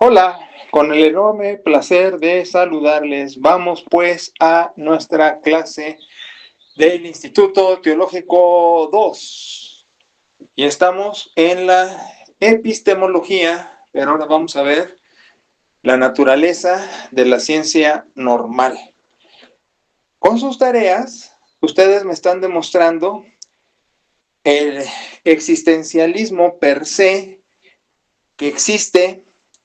Hola, con el enorme placer de saludarles. Vamos pues a nuestra clase del Instituto Teológico 2. Y estamos en la epistemología, pero ahora vamos a ver la naturaleza de la ciencia normal. Con sus tareas, ustedes me están demostrando el existencialismo per se que existe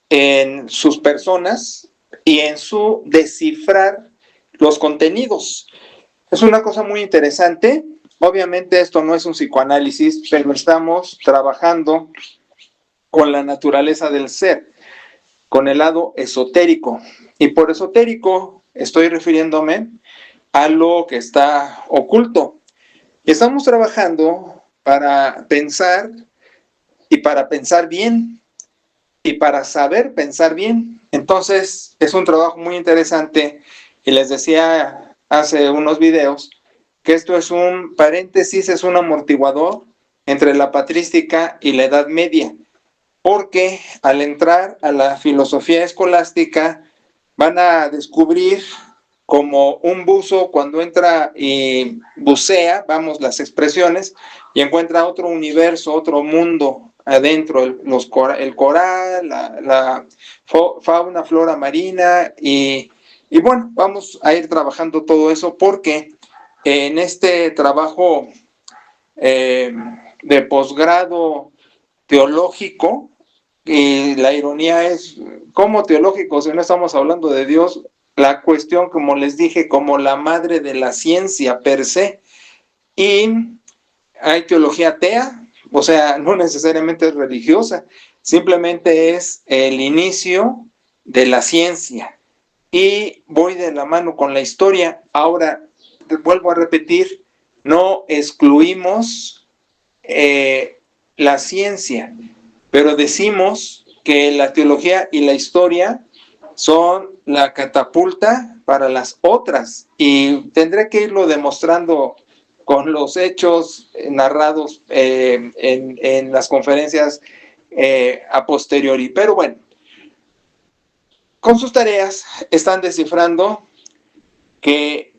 en sus personas y en su descifrar los contenidos. Es una cosa muy interesante. Obviamente esto no es un psicoanálisis, pero estamos trabajando con la naturaleza del ser, con el lado esotérico. Y por esotérico estoy refiriéndome a lo que está oculto. Estamos trabajando para pensar y para pensar bien y para saber pensar bien. Entonces es un trabajo muy interesante y les decía hace unos videos que esto es un paréntesis, es un amortiguador entre la patrística y la Edad Media, porque al entrar a la filosofía escolástica van a descubrir como un buzo cuando entra y bucea, vamos, las expresiones, y encuentra otro universo, otro mundo adentro, el coral, la fauna, flora marina, y bueno, vamos a ir trabajando todo eso porque en este trabajo de posgrado teológico, y la ironía es, ¿cómo teológico si no estamos hablando de Dios? La cuestión, como les dije, como la madre de la ciencia per se, y hay teología atea, o sea, no necesariamente es religiosa, simplemente es el inicio de la ciencia, y voy de la mano con la historia. Ahora, vuelvo a repetir, no excluimos la ciencia, pero decimos que la teología y la historia son la catapulta para las otras, y tendré que irlo demostrando con los hechos narrados en las conferencias a posteriori. Pero bueno, con sus tareas están descifrando que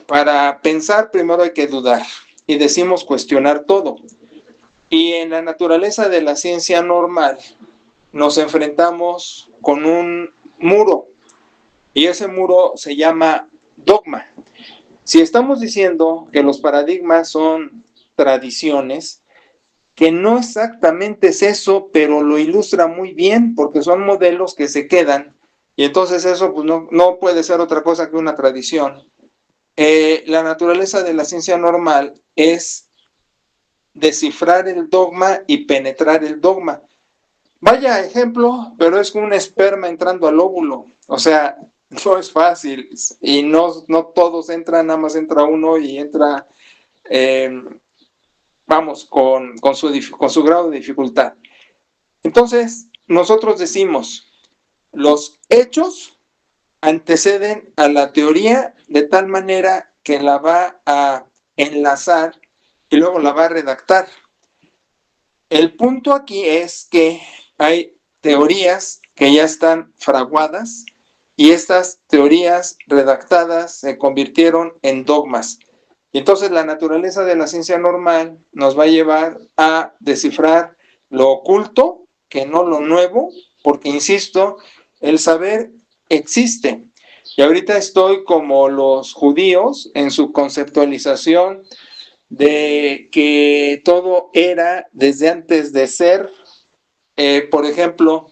para pensar primero hay que dudar, y decimos cuestionar todo. Y en la naturaleza de la ciencia normal nos enfrentamos con un muro, y ese muro se llama dogma. Si estamos diciendo que los paradigmas son tradiciones, que no exactamente es eso, pero lo ilustra muy bien porque son modelos que se quedan, y entonces eso pues no puede ser otra cosa que una tradición. La naturaleza de la ciencia normal es descifrar el dogma y penetrar el dogma. Vaya ejemplo, pero es un esperma entrando al óvulo. O sea, no es fácil, y no todos entran, nada más entra uno y entra, vamos, con su grado de dificultad. Entonces, nosotros decimos, los hechos anteceden a la teoría de tal manera que la va a enlazar y luego la va a redactar. El punto aquí es que hay teorías que ya están fraguadas, y estas teorías redactadas se convirtieron en dogmas. Y entonces la naturaleza de la ciencia normal nos va a llevar a descifrar lo oculto, que no lo nuevo, porque insisto, el saber existe. Y ahorita estoy como los judíos en su conceptualización de que todo era desde antes de ser. Por ejemplo,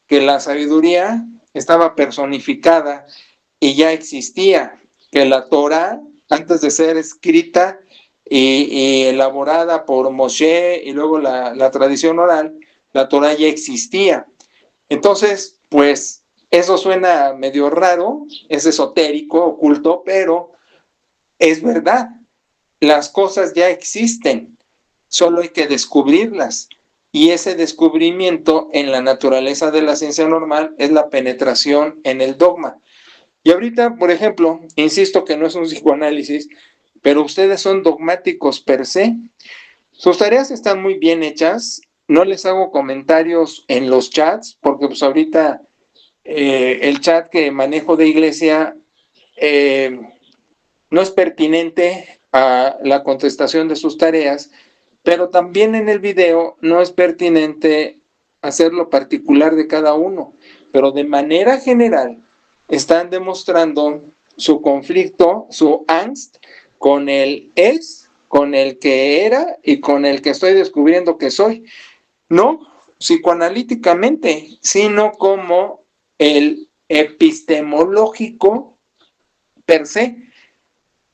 que la sabiduría estaba personificada y ya existía, que la Torah, antes de ser escrita y elaborada por Moshe y luego la tradición oral, la Torah ya existía. Entonces, pues eso suena medio raro, es esotérico, oculto, pero es verdad. Las cosas ya existen, solo hay que descubrirlas. Y ese descubrimiento en la naturaleza de la ciencia normal es la penetración en el dogma. Y ahorita, por ejemplo, insisto que no es un psicoanálisis, pero ustedes son dogmáticos per se. Sus tareas están muy bien hechas. No les hago comentarios en los chats, porque pues ahorita el chat que manejo de iglesia no es pertinente a la contestación de sus tareas, pero también en el video no es pertinente hacer lo particular de cada uno, pero de manera general están demostrando su conflicto, su angst con el es, con el que era y con el que estoy descubriendo que soy. No psicoanalíticamente, sino como el epistemológico per se.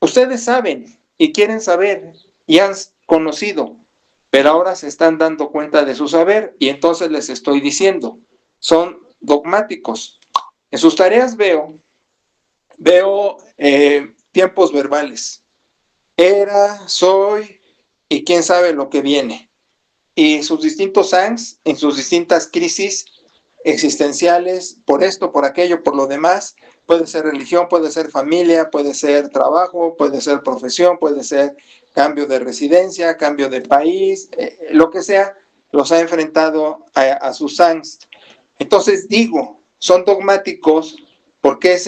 Ustedes saben y quieren saber y han conocido, pero ahora se están dando cuenta de su saber y entonces les estoy diciendo, son dogmáticos. En sus tareas veo tiempos verbales. Era, soy y quién sabe lo que viene. Y sus distintos angst, en sus distintas crisis existenciales, por esto, por aquello, por lo demás, puede ser religión, puede ser familia, puede ser trabajo, puede ser profesión, puede ser cambio de residencia, cambio de país, lo que sea, los ha enfrentado a sus angst. Entonces digo, son dogmáticos porque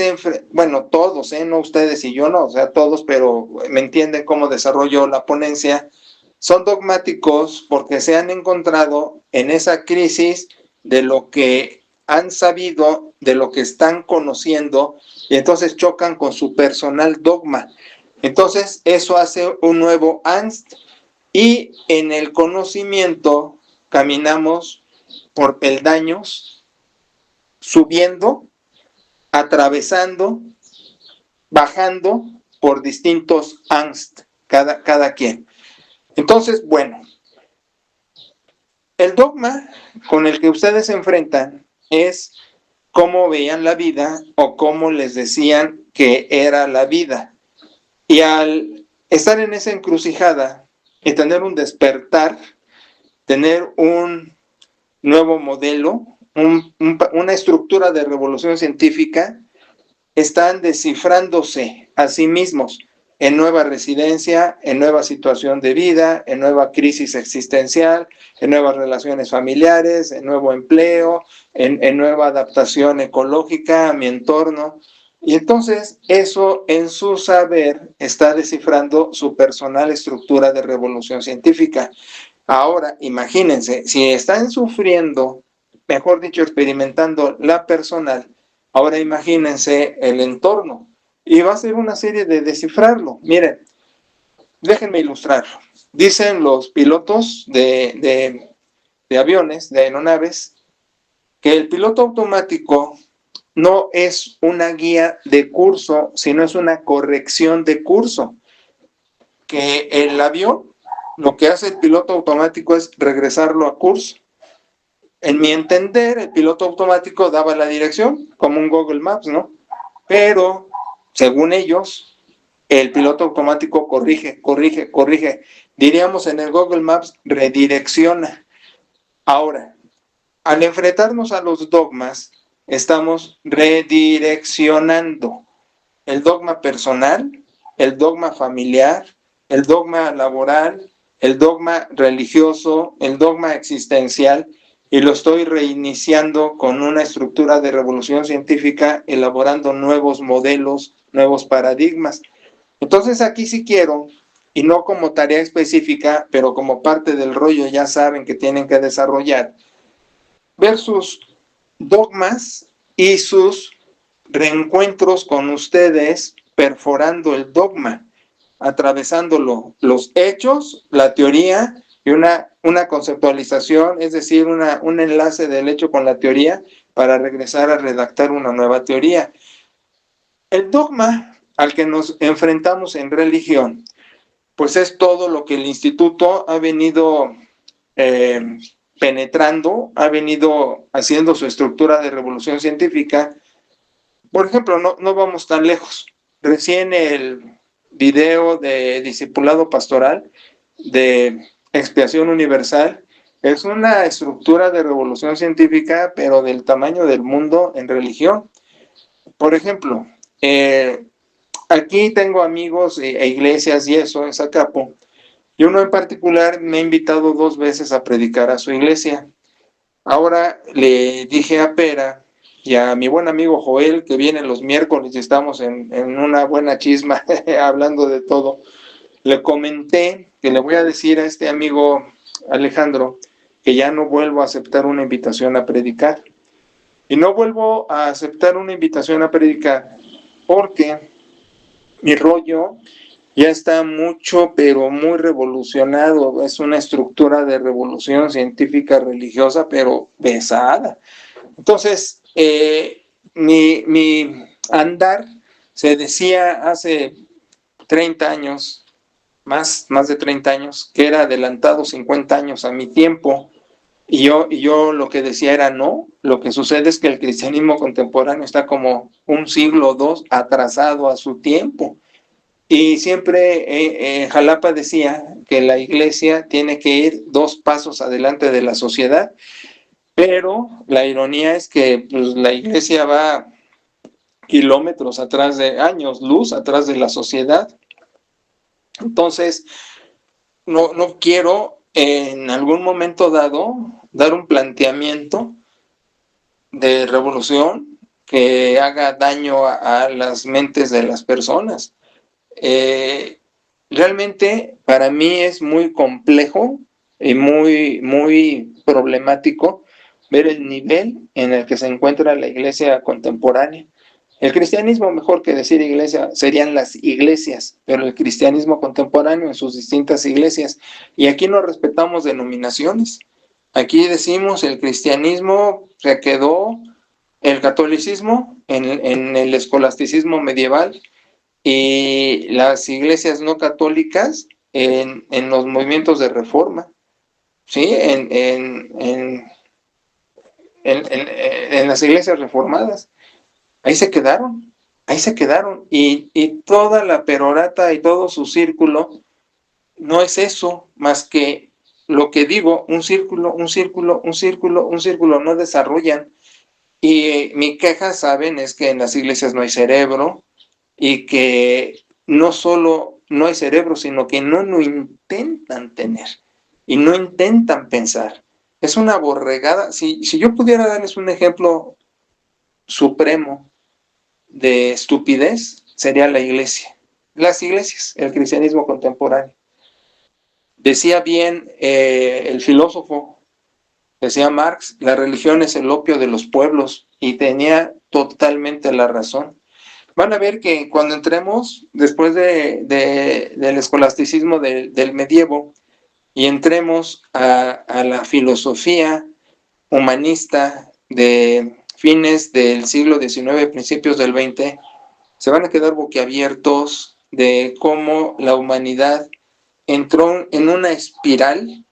bueno, todos, no ustedes y yo no, o sea, todos, pero me entienden cómo desarrollo la ponencia, son dogmáticos porque se han encontrado en esa crisis de lo que han sabido, de lo que están conociendo, y entonces chocan con su personal dogma. Entonces, eso hace un nuevo angst, y en el conocimiento caminamos por peldaños, subiendo, atravesando, bajando por distintos angst, cada quien. Entonces, bueno, el dogma con el que ustedes se enfrentan es cómo veían la vida o cómo les decían que era la vida. Y al estar en esa encrucijada y tener un despertar, tener un nuevo modelo, una estructura de revolución científica, están descifrándose a sí mismos en nueva residencia, en nueva situación de vida, en nueva crisis existencial, en nuevas relaciones familiares, en nuevo empleo, en nueva adaptación ecológica a mi entorno. Y entonces eso en su saber está descifrando su personal estructura de revolución científica. Ahora, imagínense, si están sufriendo, mejor dicho, experimentando la personal, ahora imagínense el entorno. Y va a ser una serie de descifrarlo. Miren, déjenme ilustrarlo. Dicen los pilotos de aviones, de aeronaves, que el piloto automático no es una guía de curso, sino es una corrección de curso. Que el avión, lo que hace el piloto automático es regresarlo a curso. En mi entender, el piloto automático daba la dirección, como un Google Maps, ¿no? Pero, según ellos, el piloto automático corrige. Diríamos en el Google Maps, redirecciona. Ahora, al enfrentarnos a los dogmas, estamos redireccionando el dogma personal, el dogma familiar, el dogma laboral, el dogma religioso, el dogma existencial, y lo estoy reiniciando con una estructura de revolución científica, elaborando nuevos modelos, nuevos paradigmas. Entonces aquí sí quiero, y no como tarea específica, pero como parte del rollo ya saben que tienen que desarrollar, ver sus dogmas y sus reencuentros con ustedes perforando el dogma, atravesándolo, los hechos, la teoría y una conceptualización, es decir, un enlace del hecho con la teoría para regresar a redactar una nueva teoría. El dogma al que nos enfrentamos en religión, pues es todo lo que el instituto ha venido penetrando, ha venido haciendo su estructura de revolución científica. Por ejemplo, no vamos tan lejos. Recién el video de discipulado pastoral de expiación universal es una estructura de revolución científica, pero del tamaño del mundo en religión. Por ejemplo, aquí tengo amigos e iglesias y eso en Zacapo, y uno en particular me ha invitado 2 veces a predicar a su iglesia. Ahora le dije a Pera y a mi buen amigo Joel, que viene los miércoles y estamos en una buena chisma hablando de todo, le comenté que le voy a decir a este amigo Alejandro que ya no vuelvo a aceptar una invitación a predicar. Y no vuelvo a aceptar una invitación a predicar porque mi rollo ya está mucho, pero muy revolucionado. Es una estructura de revolución científica religiosa, pero pesada. Entonces, mi andar se decía hace 30 años, más de 30 años, que era adelantado 50 años a mi tiempo. Y yo lo que decía era no, lo que sucede es que el cristianismo contemporáneo está como un siglo o dos atrasado a su tiempo. Y siempre Jalapa decía que la iglesia tiene que ir 2 pasos adelante de la sociedad, pero la ironía es que pues, la iglesia va kilómetros atrás de años luz, atrás de la sociedad. Entonces, no quiero en algún momento dado dar un planteamiento de revolución que haga daño a las mentes de las personas. Realmente para mí es muy complejo y muy problemático ver el nivel en el que se encuentra la iglesia contemporánea. El cristianismo, mejor que decir iglesia, serían las iglesias, pero el cristianismo contemporáneo en sus distintas iglesias. Y aquí no respetamos denominaciones. Aquí decimos el cristianismo se quedó, el catolicismo en el escolasticismo medieval y las iglesias no católicas en los movimientos de reforma, ¿sí? En las iglesias reformadas. Ahí se quedaron, y toda la perorata y todo su círculo no es eso más que lo que digo, un círculo, no desarrollan. Y mi queja, saben, es que en las iglesias no hay cerebro y que no solo no hay cerebro, sino que no lo intentan tener y no intentan pensar. Es una borregada. Si yo pudiera darles un ejemplo supremo de estupidez, sería la iglesia. Las iglesias, el cristianismo contemporáneo. Decía bien el filósofo, decía Marx, la religión es el opio de los pueblos, y tenía totalmente la razón. Van a ver que cuando entremos, después del escolasticismo del medievo, y entremos a la filosofía humanista de fines del siglo XIX, principios del XX, se van a quedar boquiabiertos de cómo la humanidad entró en una espiral,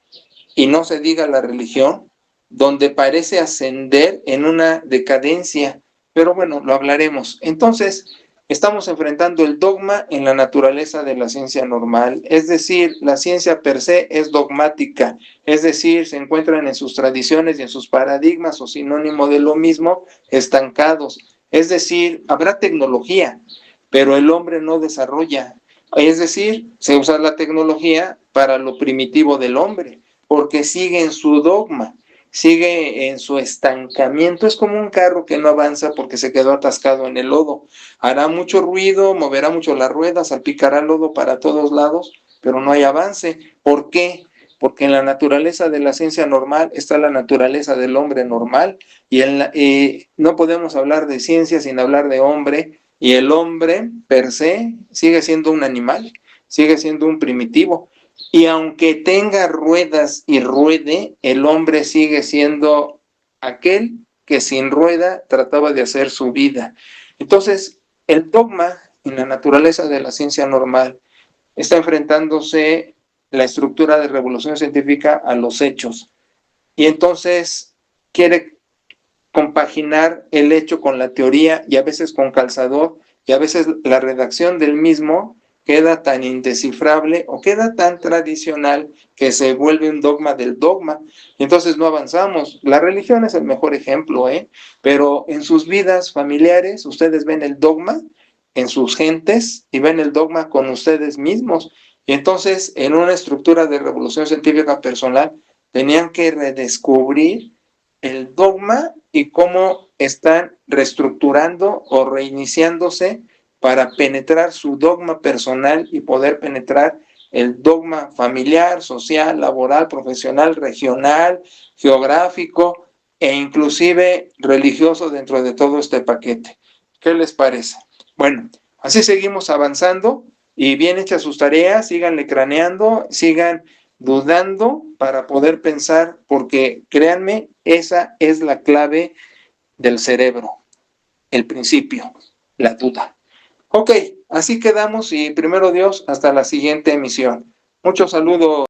y no se diga la religión, donde parece ascender en una decadencia, pero bueno, lo hablaremos. Entonces, estamos enfrentando el dogma en la naturaleza de la ciencia normal, es decir, la ciencia per se es dogmática, es decir, se encuentran en sus tradiciones y en sus paradigmas o sinónimo de lo mismo, estancados. Es decir, habrá tecnología, pero el hombre no desarrolla. Es decir, se usa la tecnología para lo primitivo del hombre, porque sigue en su dogma, sigue en su estancamiento. Es como un carro que no avanza porque se quedó atascado en el lodo. Hará mucho ruido, moverá mucho las ruedas, salpicará lodo para todos lados, pero no hay avance. ¿Por qué? Porque en la naturaleza de la ciencia normal está la naturaleza del hombre normal, y no podemos hablar de ciencia sin hablar de hombre, y el hombre per se sigue siendo un animal, sigue siendo un primitivo. Y aunque tenga ruedas y ruede, el hombre sigue siendo aquel que sin rueda trataba de hacer su vida. Entonces, el dogma en la naturaleza de la ciencia normal está enfrentándose la estructura de revolución científica a los hechos. Y entonces quiere compaginar el hecho con la teoría, y a veces con calzador, y a veces la redacción del mismo queda tan indescifrable o queda tan tradicional que se vuelve un dogma del dogma, y entonces no avanzamos. La religión es el mejor ejemplo, pero en sus vidas familiares ustedes ven el dogma en sus gentes y ven el dogma con ustedes mismos, y entonces en una estructura de revolución científica personal tenían que redescubrir el dogma y cómo están reestructurando o reiniciándose para penetrar su dogma personal y poder penetrar el dogma familiar, social, laboral, profesional, regional, geográfico e inclusive religioso dentro de todo este paquete. ¿Qué les parece? Bueno, así seguimos avanzando y bien hechas sus tareas, síganle craneando, sigan dudando para poder pensar, porque créanme, esa es la clave del cerebro, el principio, la duda. Ok, así quedamos y primero Dios, hasta la siguiente emisión. Muchos saludos.